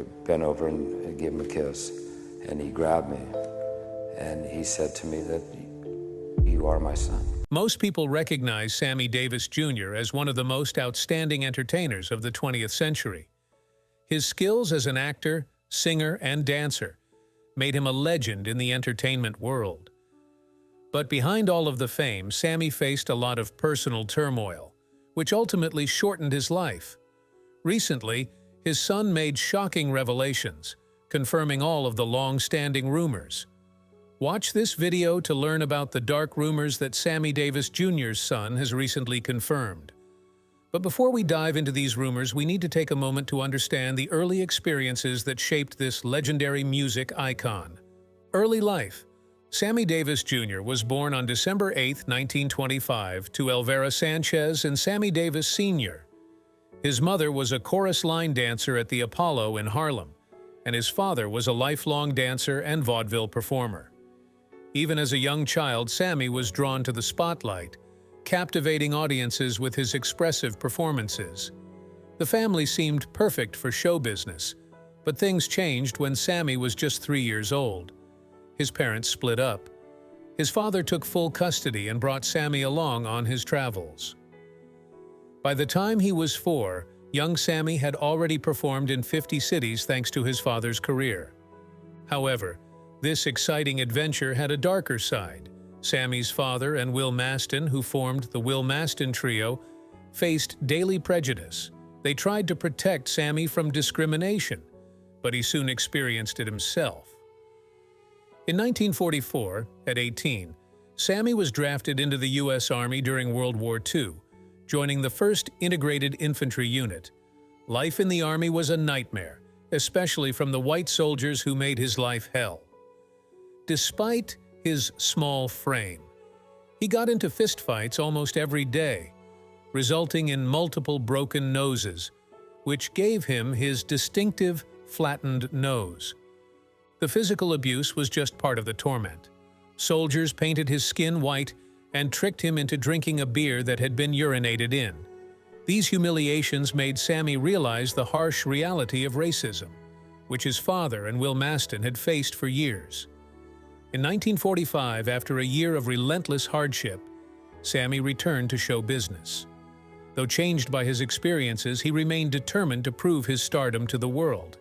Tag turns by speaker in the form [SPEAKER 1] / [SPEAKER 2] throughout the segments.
[SPEAKER 1] I bent over and gave him a kiss, and he grabbed me, and he said to me that, "You are my son."
[SPEAKER 2] Most people recognize Sammy Davis Jr. as one of the most outstanding entertainers of the 20th century. His skills as an actor, singer, and dancer made him a legend in the entertainment world. But behind all of the fame, Sammy faced a lot of personal turmoil, which ultimately shortened his life. Recently, his son made shocking revelations, confirming all of the long-standing rumors. Watch this video to learn about the dark rumors that Sammy Davis Jr.'s son has recently confirmed. But before we dive into these rumors, we need to take a moment to understand the early experiences that shaped this legendary music icon. Early life. Sammy Davis Jr. was born on December 8, 1925, to Elvira Sanchez and Sammy Davis Sr. His mother was a chorus line dancer at the Apollo in Harlem, and his father was a lifelong dancer and vaudeville performer. Even as a young child, Sammy was drawn to the spotlight, captivating audiences with his expressive performances. The family seemed perfect for show business, but things changed when Sammy was just 3 years old. His parents split up. His father took full custody and brought Sammy along on his travels. By the time he was 4, young Sammy had already performed in 50 cities thanks to his father's career. However, this exciting adventure had a darker side. Sammy's father and Will Mastin, who formed the Will Mastin Trio, faced daily prejudice. They tried to protect Sammy from discrimination, but he soon experienced it himself. In 1944, at 18, Sammy was drafted into the U.S. Army during World War II, joining the 1st Integrated Infantry Unit. Life in the Army was a nightmare, especially from the white soldiers who made his life hell. Despite his small frame, he got into fistfights almost every day, resulting in multiple broken noses, which gave him his distinctive flattened nose. The physical abuse was just part of the torment. Soldiers painted his skin white and tricked him into drinking a beer that had been urinated in. These humiliations made Sammy realize the harsh reality of racism, which his father and Will Mastin had faced for years. In 1945, after a year of relentless hardship, Sammy returned to show business. Though changed by his experiences, he remained determined to prove his stardom to the world,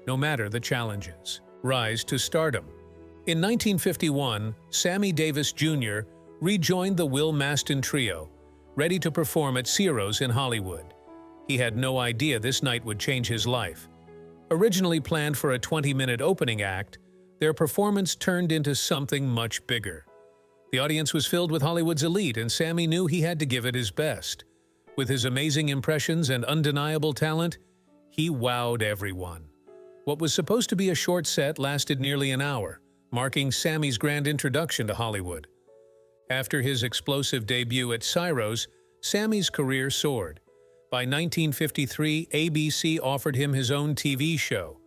[SPEAKER 2] no matter the challenges. Rise to stardom. In 1951, Sammy Davis Jr. rejoined the Will Mastin Trio, ready to perform at Ciro's in Hollywood. He had no idea this night would change his life. Originally planned for a 20-minute opening act, their performance turned into something much bigger. The audience was filled with Hollywood's elite, and Sammy knew he had to give it his best. With his amazing impressions and undeniable talent, he wowed everyone. What was supposed to be a short set lasted nearly an hour, marking Sammy's grand introduction to Hollywood. After his explosive debut at Ciro's, Sammy's career soared. By 1953, ABC offered him his own TV show.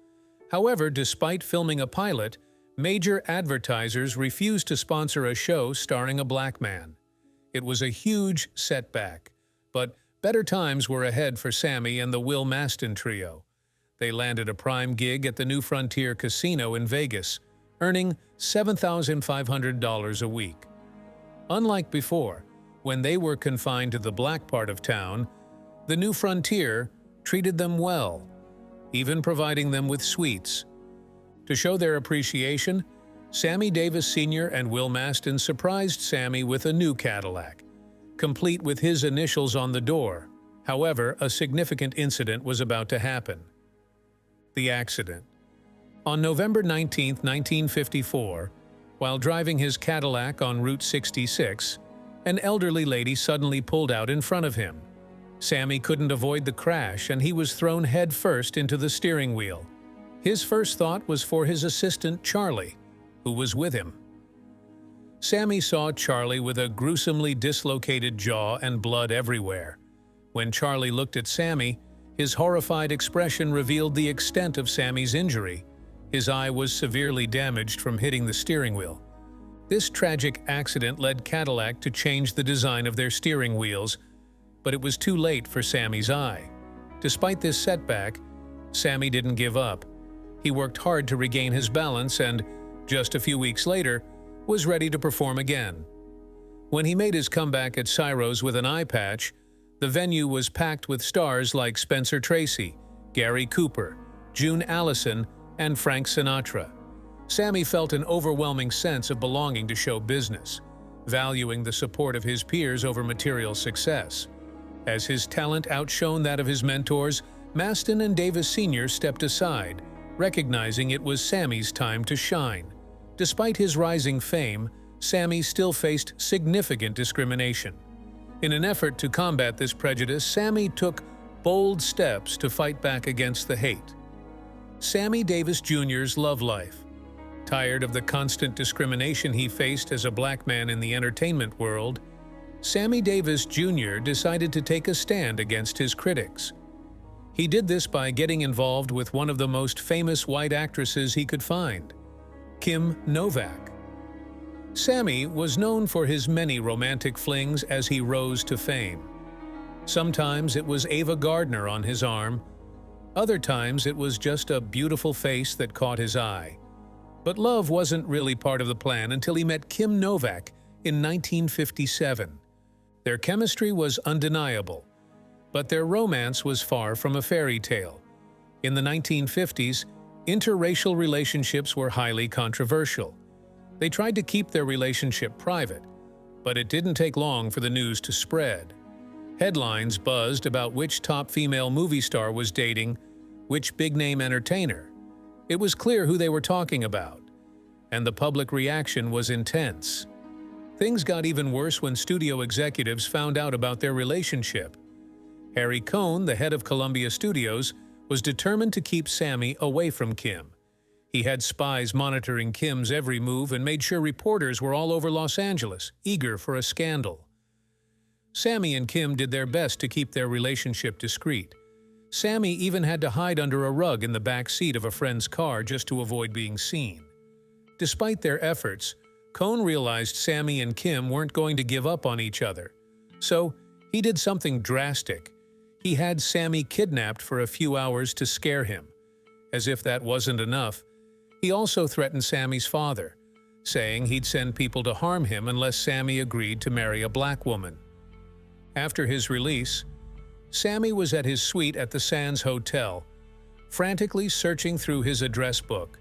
[SPEAKER 2] However, despite filming a pilot, major advertisers refused to sponsor a show starring a black man. It was a huge setback, but better times were ahead for Sammy and the Will Mastin Trio. They landed a prime gig at the New Frontier Casino in Vegas, earning $7,500 a week. Unlike before, when they were confined to the black part of town, the New Frontier treated them well, even providing them with sweets. To show their appreciation, Sammy Davis Sr. and Will Mastin surprised Sammy with a new Cadillac, complete with his initials on the door. However, a significant incident was about to happen. The accident. On November 19, 1954, while driving his Cadillac on Route 66, an elderly lady suddenly pulled out in front of him. Sammy couldn't avoid the crash, and he was thrown head-first into the steering wheel. His first thought was for his assistant, Charlie, who was with him. Sammy saw Charlie with a gruesomely dislocated jaw and blood everywhere. When Charlie looked at Sammy, his horrified expression revealed the extent of Sammy's injury. His eye was severely damaged from hitting the steering wheel. This tragic accident led Cadillac to change the design of their steering wheels, but it was too late for Sammy's eye. Despite this setback, Sammy didn't give up. He worked hard to regain his balance and, just a few weeks later, was ready to perform again. When he made his comeback at Cyro's with an eye patch, the venue was packed with stars like Spencer Tracy, Gary Cooper, June Allison, and Frank Sinatra. Sammy felt an overwhelming sense of belonging to show business, valuing the support of his peers over material success. As his talent outshone that of his mentors, Maston and Davis Sr. stepped aside, recognizing it was Sammy's time to shine. Despite his rising fame, Sammy still faced significant discrimination. In an effort to combat this prejudice, Sammy took bold steps to fight back against the hate. Sammy Davis Jr.'s love life. Tired of the constant discrimination he faced as a black man in the entertainment world, Sammy Davis Jr. decided to take a stand against his critics. He did this by getting involved with one of the most famous white actresses he could find, Kim Novak. Sammy was known for his many romantic flings as he rose to fame. Sometimes it was Ava Gardner on his arm, other times it was just a beautiful face that caught his eye. But love wasn't really part of the plan until he met Kim Novak in 1957. Their chemistry was undeniable, but their romance was far from a fairy tale. In the 1950s, interracial relationships were highly controversial. They tried to keep their relationship private, but it didn't take long for the news to spread. Headlines buzzed about which top female movie star was dating which big-name entertainer. It was clear who they were talking about, and the public reaction was intense. Things got even worse when studio executives found out about their relationship. Harry Cohn, the head of Columbia Studios, was determined to keep Sammy away from Kim. He had spies monitoring Kim's every move and made sure reporters were all over Los Angeles, eager for a scandal. Sammy and Kim did their best to keep their relationship discreet. Sammy even had to hide under a rug in the back seat of a friend's car just to avoid being seen. Despite their efforts, Cohn realized Sammy and Kim weren't going to give up on each other. So he did something drastic. He had Sammy kidnapped for a few hours to scare him. As if that wasn't enough, he also threatened Sammy's father, saying he'd send people to harm him unless Sammy agreed to marry a black woman. After his release, Sammy was at his suite at the Sands Hotel, frantically searching through his address book.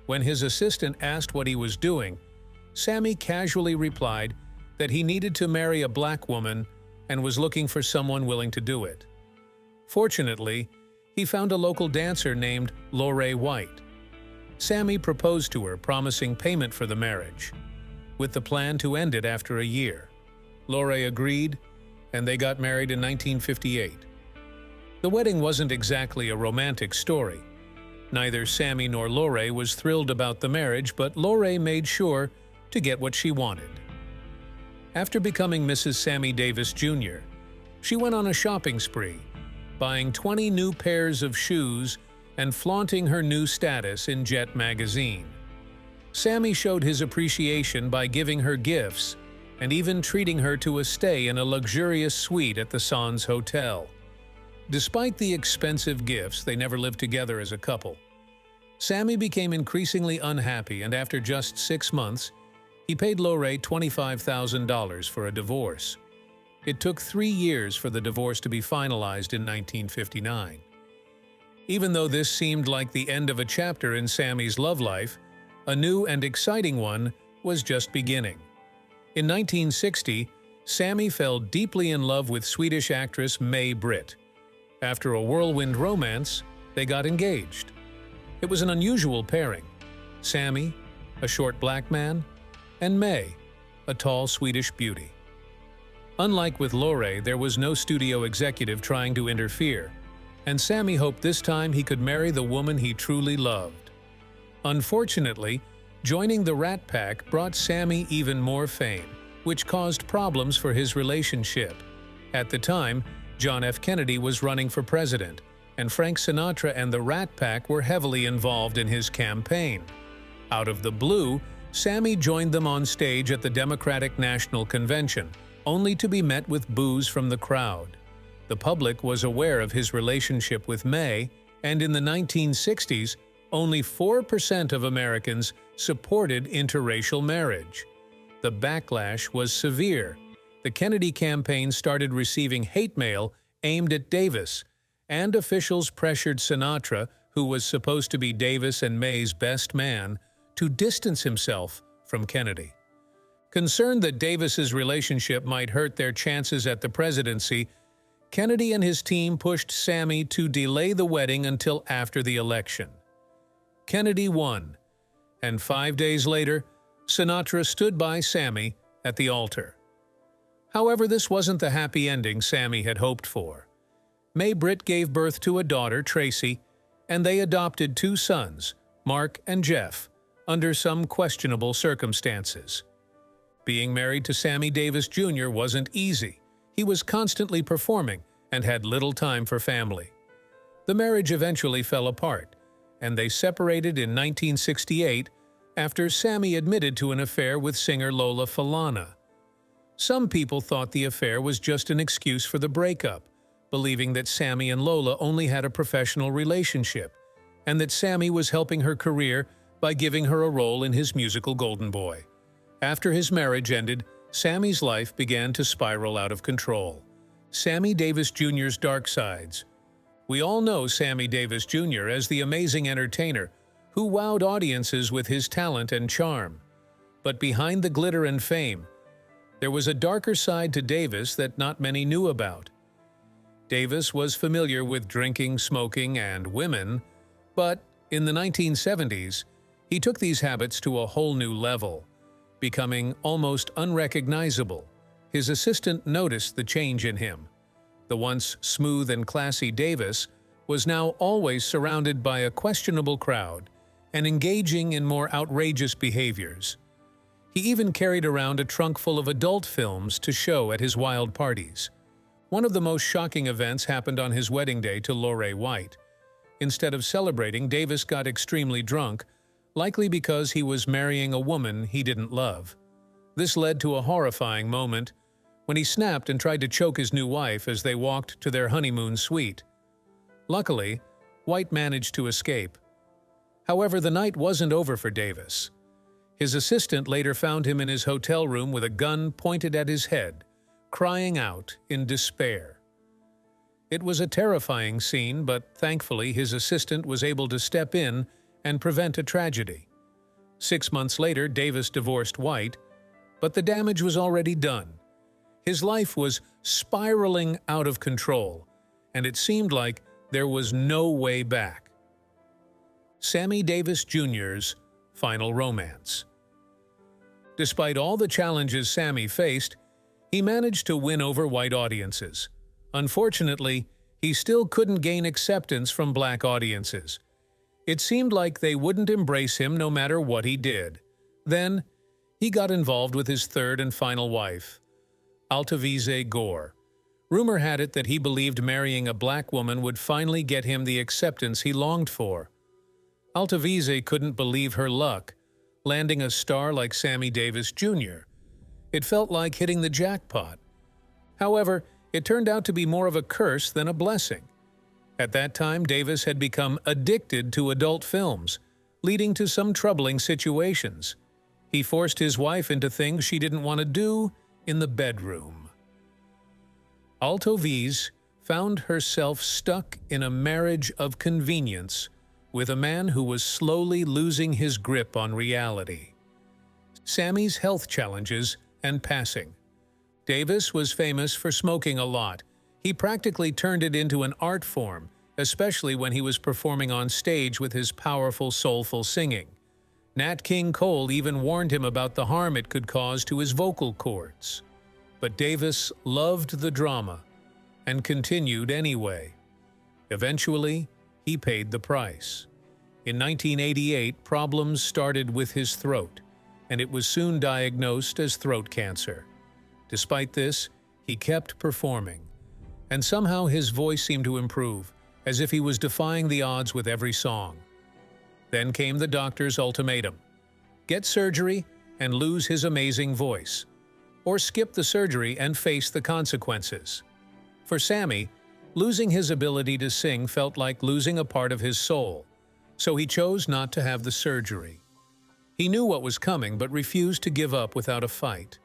[SPEAKER 2] When his assistant asked what he was doing, Sammy casually replied that he needed to marry a black woman and was looking for someone willing to do it. Fortunately, he found a local dancer named Lorraine White. Sammy proposed to her, promising payment for the marriage, with the plan to end it after a year. Lorraine agreed, and they got married in 1958. The wedding wasn't exactly a romantic story. Neither Sammy nor Lorraine was thrilled about the marriage, but Lorraine made sure to get what she wanted. After becoming Mrs. Sammy Davis Jr., she went on a shopping spree, buying 20 new pairs of shoes and flaunting her new status in Jet magazine. Sammy showed his appreciation by giving her gifts and even treating her to a stay in a luxurious suite at the Sands Hotel. Despite the expensive gifts, they never lived together as a couple. Sammy became increasingly unhappy, and after just 6 months, he paid Lorraine $25,000 for a divorce. It took 3 years for the divorce to be finalized in 1959. Even though this seemed like the end of a chapter in Sammy's love life, a new and exciting one was just beginning. In 1960, Sammy fell deeply in love with Swedish actress May Britt. After a whirlwind romance, they got engaged. It was an unusual pairing: Sammy, a short black man, and May, a tall Swedish beauty. Unlike with Lorraine, there was no studio executive trying to interfere, and Sammy hoped this time he could marry the woman he truly loved. Unfortunately, joining the Rat Pack brought Sammy even more fame, which caused problems for his relationship. At the time, John F. Kennedy was running for president, and Frank Sinatra and the Rat Pack were heavily involved in his campaign. Out of the blue, Sammy joined them on stage at the Democratic National Convention, only to be met with boos from the crowd. The public was aware of his relationship with May, and in the 1960s, only 4% of Americans supported interracial marriage. The backlash was severe. The Kennedy campaign started receiving hate mail aimed at Davis, and officials pressured Sinatra, who was supposed to be Davis and May's best man, to distance himself from Kennedy. Concerned that Davis's relationship might hurt their chances at the presidency, Kennedy and his team pushed Sammy to delay the wedding until after the election. Kennedy won, and 5 days later, Sinatra stood by Sammy at the altar. However, this wasn't the happy ending Sammy had hoped for. May Britt gave birth to a daughter, Tracy, and they adopted 2 sons, Mark and Jeff, under some questionable circumstances. Being married to Sammy Davis Jr. wasn't easy. He was constantly performing and had little time for family. The marriage eventually fell apart, and they separated in 1968 after Sammy admitted to an affair with singer Lola Falana. Some people thought the affair was just an excuse for the breakup, believing that Sammy and Lola only had a professional relationship, and that Sammy was helping her career by giving her a role in his musical Golden Boy. After his marriage ended, Sammy's life began to spiral out of control. Sammy Davis Jr.'s dark sides. We all know Sammy Davis Jr. as the amazing entertainer who wowed audiences with his talent and charm. But behind the glitter and fame, there was a darker side to Davis that not many knew about. Davis was familiar with drinking, smoking, and women, but in the 1970s, he took these habits to a whole new level, becoming almost unrecognizable. His assistant noticed the change in him. The once smooth and classy Davis was now always surrounded by a questionable crowd and engaging in more outrageous behaviors. He even carried around a trunk full of adult films to show at his wild parties. One of the most shocking events happened on his wedding day to Lorraine White. Instead of celebrating, Davis got extremely drunk, likely because he was marrying a woman he didn't love. This led to a horrifying moment when he snapped and tried to choke his new wife as they walked to their honeymoon suite. Luckily, White managed to escape. However, the night wasn't over for Davis. His assistant later found him in his hotel room with a gun pointed at his head, crying out in despair. It was a terrifying scene, but thankfully his assistant was able to step in and prevent a tragedy. 6 months later, Davis divorced White, but the damage was already done. His life was spiraling out of control, and it seemed like there was no way back. Sammy Davis Jr.'s final romance. Despite all the challenges Sammy faced, he managed to win over white audiences. Unfortunately, he still couldn't gain acceptance from black audiences. It seemed like they wouldn't embrace him no matter what he did. Then, he got involved with his third and final wife, Altavize Gore. Rumor had it that he believed marrying a black woman would finally get him the acceptance he longed for. Altavize couldn't believe her luck, landing a star like Sammy Davis Jr. It felt like hitting the jackpot. However, it turned out to be more of a curse than a blessing. At that time, Davis had become addicted to adult films, leading to some troubling situations. He forced his wife into things she didn't want to do in the bedroom. Altavize found herself stuck in a marriage of convenience with a man who was slowly losing his grip on reality. Sammy's health challenges and passing. Davis was famous for smoking a lot. He practically turned it into an art form, especially when he was performing on stage with his powerful, soulful singing. Nat King Cole even warned him about the harm it could cause to his vocal cords. But Davis loved the drama and continued anyway. Eventually, he paid the price. In 1988, problems started with his throat, and it was soon diagnosed as throat cancer. Despite this, he kept performing, and somehow his voice seemed to improve, as if he was defying the odds with every song. Then came the doctor's ultimatum: get surgery and lose his amazing voice, or skip the surgery and face the consequences. For Sammy, losing his ability to sing felt like losing a part of his soul. so he chose not to have the surgery. He knew what was coming but refused to give up without a fight.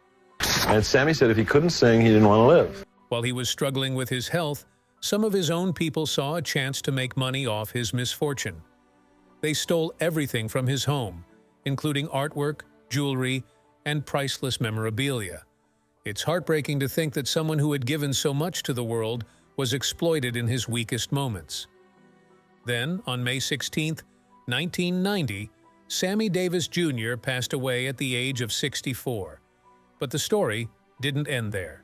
[SPEAKER 3] And Sammy said if he couldn't sing, he didn't want to live.
[SPEAKER 2] While he was struggling with his health, some of his own people saw a chance to make money off his misfortune. They stole everything from his home, including artwork, jewelry, and priceless memorabilia. It's heartbreaking to think that someone who had given so much to the world was exploited in his weakest moments. Then, on May 16, 1990, Sammy Davis Jr. passed away at the age of 64. But the story didn't end there.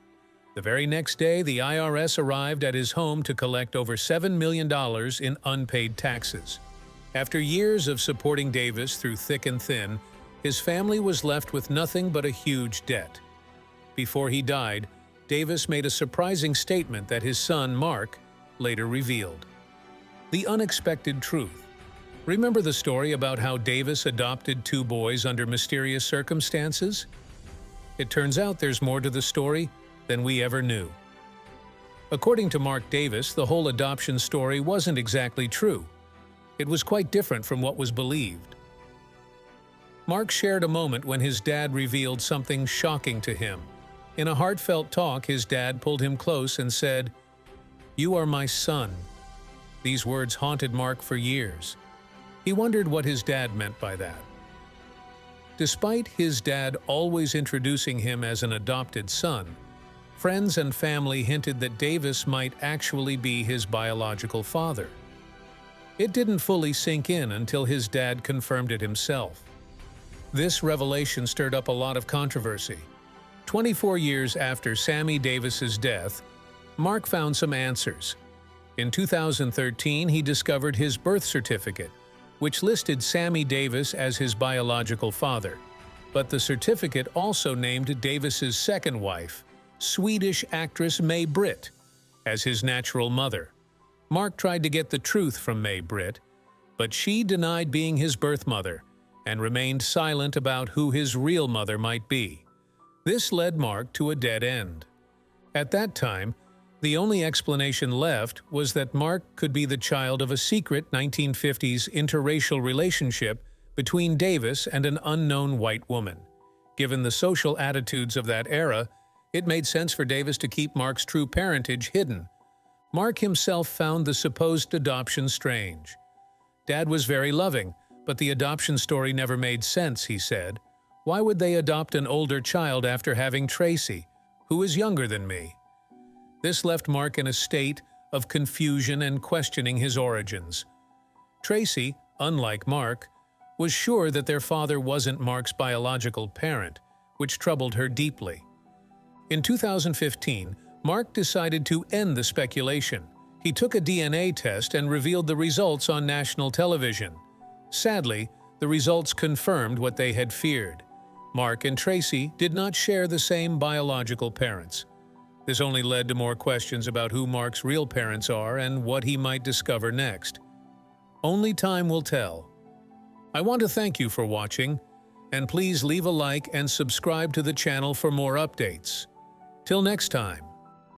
[SPEAKER 2] The very next day, the IRS arrived at his home to collect over $7 million in unpaid taxes. After years of supporting Davis through thick and thin, his family was left with nothing but a huge debt. Before he died, Davis made a surprising statement that his son, Mark, later revealed. The unexpected truth. Remember the story about how Davis adopted 2 boys under mysterious circumstances? It turns out there's more to the story than we ever knew. According to Mark Davis, the whole adoption story wasn't exactly true. It was quite different from what was believed. Mark shared a moment when his dad revealed something shocking to him. In a heartfelt talk, his dad pulled him close and said, "You are my son." These words haunted Mark for years. He wondered what his dad meant by that. Despite his dad always introducing him as an adopted son, friends and family hinted that Davis might actually be his biological father. It didn't fully sink in until his dad confirmed it himself. This revelation stirred up a lot of controversy. 24 years after Sammy Davis's death, Mark found some answers. In 2013, he discovered his birth certificate, which listed Sammy Davis as his biological father. But the certificate also named Davis's second wife, Swedish actress May Britt, as his natural mother. Mark tried to get the truth from May Britt, but she denied being his birth mother and remained silent about who his real mother might be. This led Mark to a dead end. At that time, the only explanation left was that Mark could be the child of a secret 1950s interracial relationship between Davis and an unknown white woman. Given the social attitudes of that era, it made sense for Davis to keep Mark's true parentage hidden. Mark himself found the supposed adoption strange. "Dad was very loving, but the adoption story never made sense," he said. "Why would they adopt an older child after having Tracy, who is younger than me?" This left Mark in a state of confusion and questioning his origins. Tracy, unlike Mark, was sure that their father wasn't Mark's biological parent, which troubled her deeply. In 2015, Mark decided to end the speculation. He took a DNA test and revealed the results on national television. Sadly, the results confirmed what they had feared. Mark and Tracy did not share the same biological parents. This only led to more questions about who Mark's real parents are and what he might discover next. Only time will tell. I want to thank you for watching, and please leave a like and subscribe to the channel for more updates. Till next time.